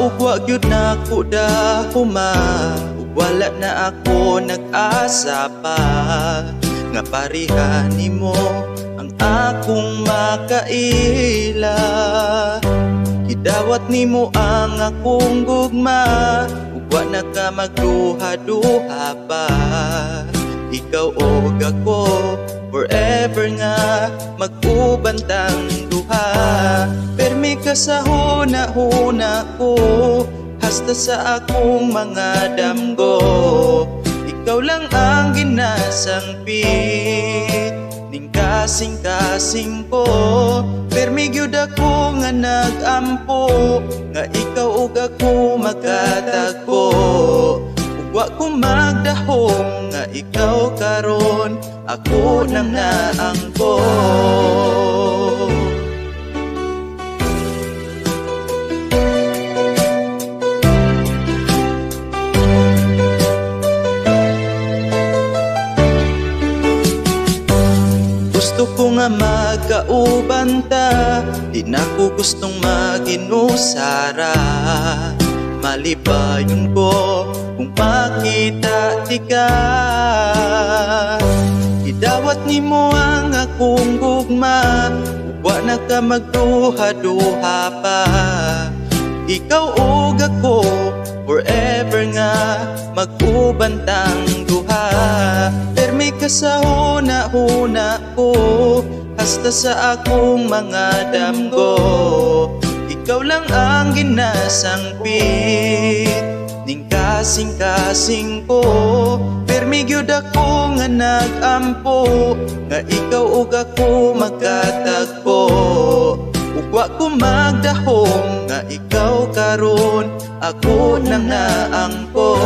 ug wa gyud nako dahuma, ug wala na ako nag-asa pa nga pareha nimo ang akong makaila. Gidawat nimo ang akong gugma, ug wa na ka magduha-duha pa. Ikaw og ako forever nga mag-ubantang duha. Permi ka sa huna-huna ko, hasta sa akong mga damgo. Ikaw lang ang ginasangpit ning kasing-kasing ko. Permi gyud ako nga nag-ampo, nga ikaw ug ako magkatagpo. Wa ko magdahom nga ikaw karon, ako nang naangko. Gusto ko nga magkauban ta, di na ko gustong maginusara. Malibayon ko kung makita ti ka. Idawat nimo ang akong gugma, wa na ka magduha-duha pa. Ikaw ug ako forever nga mag-ubantang duha. Permi ka sa huna-huna ko, hasta sa akong mga damgo. Ikaw lang ang ginasangpit ning kasing-kasing ko. Permi gyud ako nga nag-ampo, nga ikaw ug ako magkatagpo. Ug wa ko magdahom nga ikaw karon, ako nang naangko.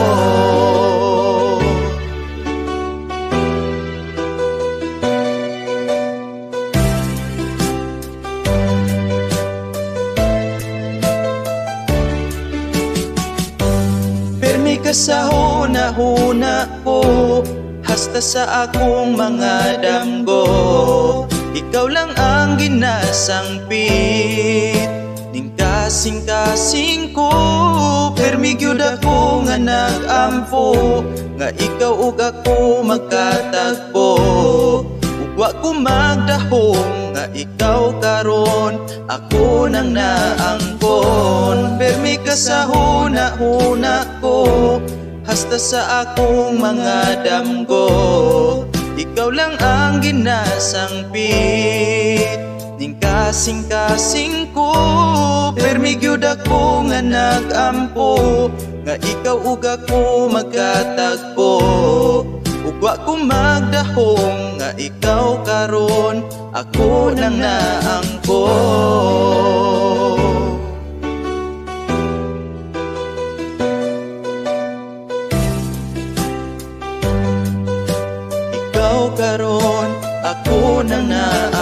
Ka sa huna-huna ko, hasta sa akong mga damgo. Ikaw lang ang ginasangpit ning kasing-kasing ko. Permi gyud ako nga nag-ampo, nga ikaw ug ako magkatagpo. Ug wa ko magdahom nga ikaw karon, ako nang naangkon. Permi ka sa huna-huna ko, hasta sa akong mga damgo. Ikaw lang ang ginasangpit ning kasing-kasing ko. Permi gyud ako nga nag-ampo, nga ikaw ug ako magkatagpo. Ug wa ko magdahom nga ikaw karon, ako nang naangko. Ikaw karon, ako nang naangko.